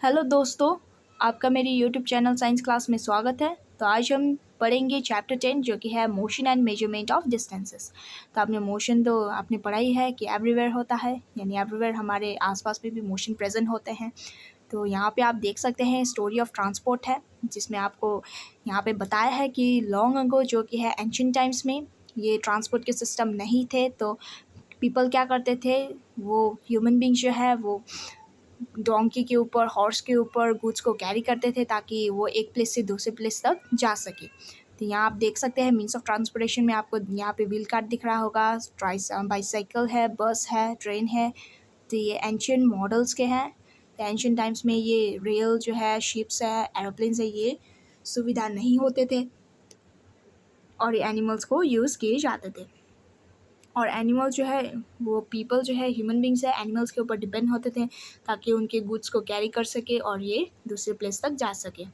Hello दोस्तों, आपका मेरी यूट्यूब चैनल साइंस क्लास में स्वागत है। तो आज हम पढ़ेंगे चैप्टर 10 जो कि है motion and measurement of distances. तो आपने मोशन तो आपने पढ़ा ही है कि एवरीवेयर होता है, यानी एवरीवेयर हमारे आसपास में भी मोशन प्रेजेंट होते हैं। तो यहाँ पे आप देख सकते हैं स्टोरी ऑफ ट्रांसपोर्ट है, जिसमें आपको यहाँ पे बताया है कि लॉन्ग अगो जो कि है एंशिएंट टाइम्स में ये ट्रांसपोर्ट के सिस्टम नहीं थे। तो पीपल क्या करते थे, वो ह्यूमन बींग जो है वो डोंकी के ऊपर, हॉर्स के ऊपर गुड्स को कैरी करते थे ताकि वो एक प्लेस से दूसरे प्लेस तक जा सके। तो यहाँ आप देख सकते हैं मीन्स ऑफ ट्रांसपोर्टेशन में आपको यहाँ पे व्हील कार्ट दिख रहा होगा, बाईसाइकिल है, बस है, ट्रेन है। तो ये एंशियंट मॉडल्स के हैं। तो एंशियंट टाइम्स में ये रेल जो है, शिप्स है, एरोप्लेन्स है, ये सुविधा नहीं होते थे और ये एनिमल्स को यूज़ किए जाते थे। और एनिमल जो है वो पीपल जो है, ह्यूमन बींग्स है, एनिमल्स के ऊपर डिपेंड होते थे ताकि उनके गुड्स को कैरी कर सके और ये दूसरे प्लेस तक जा सके।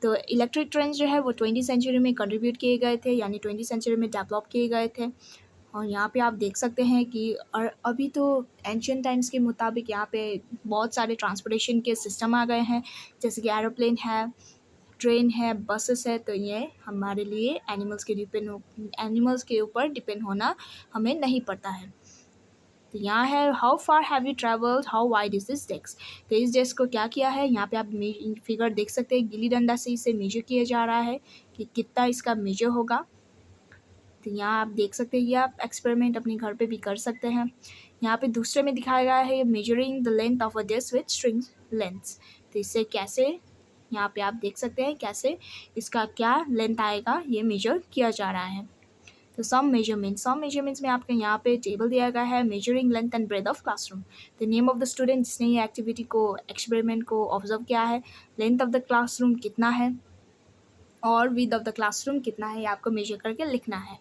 तो इलेक्ट्रिक ट्रेन जो है वो 20वीं सेंचुरी में कंट्रीब्यूट किए गए थे, यानी 20वीं सेंचुरी में डेवलप किए गए थे। और यहाँ पे आप देख सकते हैं कि और अभी तो एंशियंट टाइम्स के मुताबिक यहाँ पे बहुत सारे ट्रांसपोर्टेशन के सिस्टम आ गए हैं, जैसे कि एरोप्लेन है, ट्रेन है, बसेस है। तो ये हमारे लिए एनिमल्स के ऊपर डिपेंड होना हमें नहीं पड़ता है। तो यहाँ है how far have you travelled, how wide is this desk. तो इस डेस्क को क्या किया है, यहाँ पे आप फिगर देख सकते हैं, गिल्ली डंडा से इसे मेजर किया जा रहा है कि कितना इसका मेजर होगा। तो यहाँ आप देख सकते हैं, ये आप एक्सपेरिमेंट अपने घर पे भी कर सकते हैं। यहाँ पे दूसरे में दिखाया गया है measuring the length of a desk with string lengths. तो इससे कैसे, यहाँ पे आप देख सकते हैं कैसे इसका क्या लेंथ आएगा, ये मेजर किया जा रहा है। तो सम मेजरमेंट्स में आपके यहाँ पे टेबल दिया गया है, measuring length and breadth of classroom. The name of the student जिसने ये एक्टिविटी को, एक्सपेरिमेंट को ऑब्जर्व किया है, लेंथ ऑफ द क्लासरूम कितना है और विड्थ ऑफ द क्लासरूम कितना है, ये आपको मेजर करके लिखना है।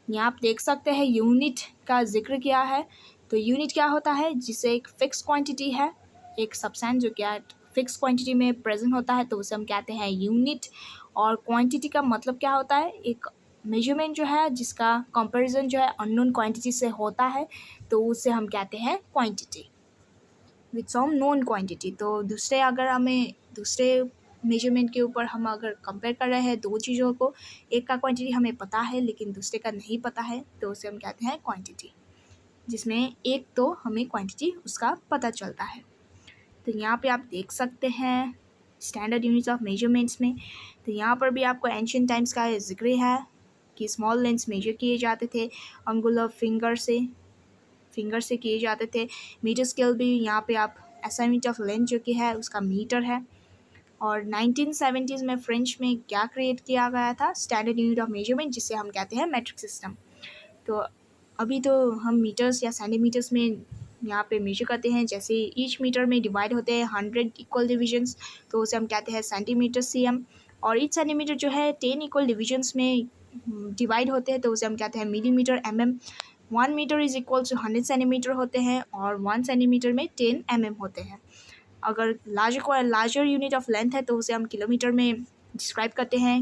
यहाँ आप देख सकते हैं यूनिट का जिक्र किया है। तो यूनिट क्या होता है, जिसे एक फिक्स क्वांटिटी है, एक सब्सटेंस जो क्या फिक्स क्वांटिटी में प्रेजेंट होता है तो उसे हम कहते हैं यूनिट। और क्वांटिटी का मतलब क्या होता है, एक मेजरमेंट जो है जिसका कंपैरिजन जो है अननोन क्वांटिटी से होता है तो उसे हम कहते हैं quantity with some known quantity. तो दूसरे मेजरमेंट के ऊपर हम अगर कंपेयर कर रहे हैं दो चीज़ों को, एक का क्वांटिटी हमें पता है लेकिन दूसरे का नहीं पता है, तो उसे हम कहते हैं क्वांटिटी, जिसमें एक तो हमें क्वांटिटी उसका पता चलता है। तो यहाँ पे आप देख सकते हैं स्टैंडर्ड यूनिट्स ऑफ मेजरमेंट्स में। तो यहाँ पर भी आपको एंशिएंट टाइम्स का जिक्र है कि स्मॉल लेंथ्स मेजर किए जाते थे अंगुलर फिंगर से किए जाते थे। मीटर स्केल भी यहाँ पे आप एसआई ऑफ लेंथ जो कि है उसका मीटर है। और 1970s में फ्रेंच में क्या क्रिएट किया गया था, स्टैंडर्ड यूनिट ऑफ मेजरमेंट, जिसे हम कहते हैं मेट्रिक सिस्टम। तो अभी तो हम मीटर्स या सेंटीमीटर्स में यहाँ पे मेजर करते हैं, जैसे ईच मीटर में डिवाइड होते हैं 100 इक्वल डिविजन्स, तो उसे हम कहते हैं सेंटीमीटर सीएम। और ईच सेंटीमीटर जो है 10 इक्वल डिविजन्स में डिवाइड होते हैं तो उसे हम कहते हैं millimetre mm. 1 metre is equal to 100 centimetre होते हैं और 1 सेंटीमीटर में 10 mm होते हैं। अगर लार्जर यूनिट ऑफ लेंथ है तो उसे हम किलोमीटर में डिस्क्राइब करते हैं।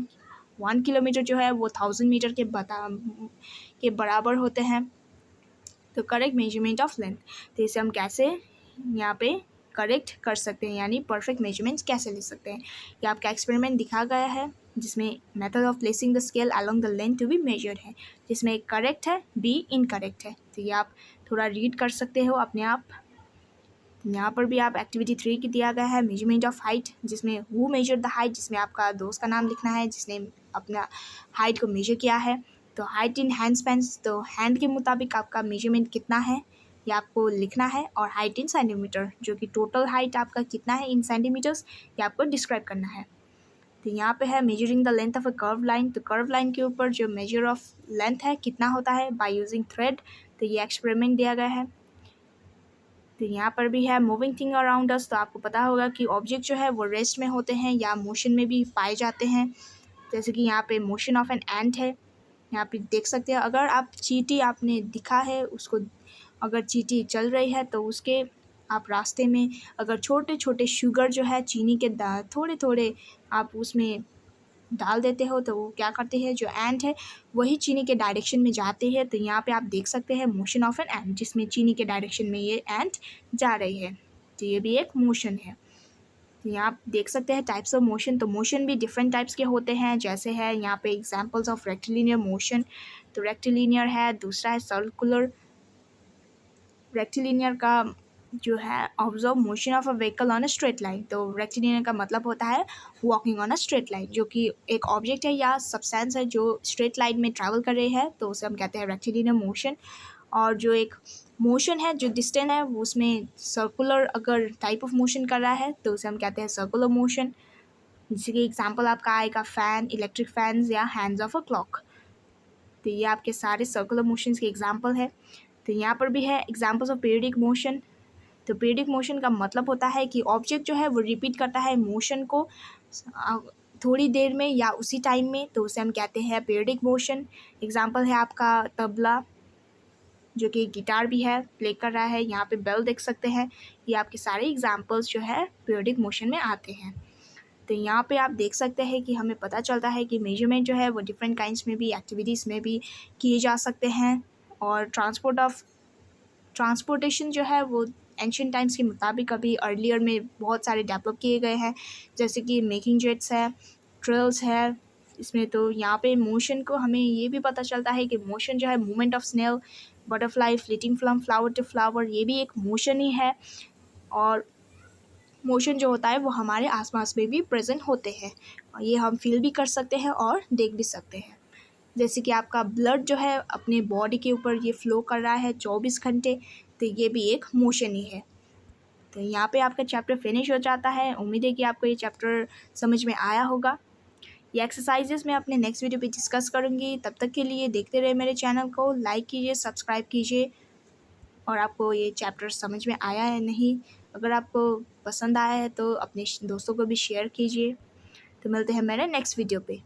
1 किलोमीटर जो है वो 1000 मीटर के बराबर होते हैं। तो करेक्ट मेजरमेंट ऑफ लेंथ, तो इसे हम कैसे यहाँ पे करेक्ट कर सकते हैं, यानी परफेक्ट मेजरमेंट्स कैसे ले सकते हैं, ये आपका एक्सपेरिमेंट दिखा गया है, जिसमें method of placing the scale along the length to be measured है, जिसमें एक करेक्ट है, बी इनकरेक्ट है। तो ये आप थोड़ा रीड कर सकते हो अपने आप। यहाँ पर भी आप एक्टिविटी 3 की दिया गया है मेजरमेंट ऑफ हाइट, जिसमें हु मेजर द हाइट, जिसमें आपका दोस्त का नाम लिखना है जिसने अपना हाइट को मेजर किया है। तो हाइट इन हैंड स्पैन्स, तो हैंड के मुताबिक आपका मेजरमेंट कितना है ये आपको लिखना है। और हाइट इन सेंटीमीटर, जो कि टोटल हाइट आपका कितना है इन सेंटीमीटर्स, ये आपको डिस्क्राइब करना है। तो यहाँ पे है measuring the length of a curve line. तो कर्व लाइन के ऊपर जो मेजर ऑफ लेंथ है कितना होता है बाय यूजिंग थ्रेड, तो ये एक्सपेरिमेंट दिया गया है। तो यहाँ पर भी है मूविंग थिंग अराउंड अस। तो आपको पता होगा कि ऑब्जेक्ट जो है वो रेस्ट में होते हैं या मोशन में भी पाए जाते हैं, जैसे कि यहाँ पे मोशन ऑफ एन एंट है। यहाँ पे देख सकते हैं, अगर आप चींटी आपने दिखा है उसको, अगर चींटी चल रही है तो उसके आप रास्ते में अगर छोटे छोटे शुगर जो है चीनी के थोड़े थोड़े आप उसमें डाल देते हो तो वो क्या करते हैं, जो एंट है वही चीनी के डायरेक्शन में जाते हैं। तो यहाँ पे आप देख सकते हैं मोशन ऑफ एन एंट, जिसमें चीनी के डायरेक्शन में ये एंट जा रही है, तो ये भी एक मोशन है। तो यहाँ आप देख सकते हैं टाइप्स ऑफ मोशन। तो मोशन भी डिफरेंट टाइप्स के होते हैं, जैसे है यहाँ पे एग्जांपल्स ऑफ रेक्टिलिनियर मोशन। तो रेक्टिलिनियर है, दूसरा है सर्कुलर। रेक्टिलिनियर का जो है observe motion of a vehicle on a straight line. तो रेक्टिलिनियर का मतलब होता है walking on a straight line, जो कि एक ऑब्जेक्ट है या सब्सटेंस है जो स्ट्रेट लाइन में ट्रैवल कर रहे हैं, तो उसे हम कहते हैं रेक्टिलिनियर मोशन। और जो एक मोशन है जो डिस्टेंस है वो उसमें सर्कुलर अगर टाइप ऑफ मोशन कर रहा है तो उसे हम कहते हैं सर्कुलर मोशन। जैसे कि एग्जांपल आपका आएगा फैन, इलेक्ट्रिक फैंस या हैंड्स ऑफ अ क्लॉक। तो ये आपके सारे सर्कुलर मोशंस के एग्जांपल है। तो यहाँ पर भी है एग्जांपल्स ऑफ पीरियडिक मोशन। तो पीरियडिक मोशन का मतलब होता है कि ऑब्जेक्ट जो है वो रिपीट करता है मोशन को थोड़ी देर में या उसी टाइम में, तो उसे हम कहते हैं पीरियडिक मोशन। एग्जांपल है आपका तबला, जो कि गिटार भी है, प्ले कर रहा है। यहाँ पे बेल देख सकते हैं। ये आपके सारे एग्जांपल्स जो है पीरियडिक मोशन में आते हैं। तो यहाँ पे आप देख सकते हैं कि हमें पता चलता है कि मेजरमेंट जो है वो डिफरेंट काइंड्स में भी, एक्टिविटीज़ में भी किए जा सकते हैं। और ट्रांसपोर्टेशन जो है वो एंशियंट टाइम्स के मुताबिक अभी अर्लियर में बहुत सारे डेवलप किए गए हैं, जैसे कि मेकिंग जेट्स है, ट्रेल्स है इसमें। तो यहाँ पे मोशन को हमें ये भी पता चलता है कि मोशन जो है movement of snail, butterfly, fleeting from flower to flower, ये भी एक मोशन ही है। और मोशन जो होता है वो हमारे आसपास में भी प्रेजेंट होते हैं, और ये हम फील भी कर सकते हैं और देख भी सकते हैं। जैसे कि आपका ब्लड जो है अपने बॉडी के ऊपर ये फ्लो कर रहा है 24 घंटे, तो ये भी एक मोशन ही है। तो यहाँ पे आपका चैप्टर फिनिश हो जाता है। उम्मीद है कि आपको ये चैप्टर समझ में आया होगा। ये एक्सरसाइजेस मैं अपने नेक्स्ट वीडियो पे डिस्कस करूँगी। तब तक के लिए देखते रहे मेरे चैनल को, लाइक कीजिए, सब्सक्राइब कीजिए। और आपको ये चैप्टर समझ में आया है नहीं, अगर आपको पसंद आया है तो अपने दोस्तों को भी शेयर कीजिए। तो मिलते हैं मेरे नेक्स्ट वीडियो पे।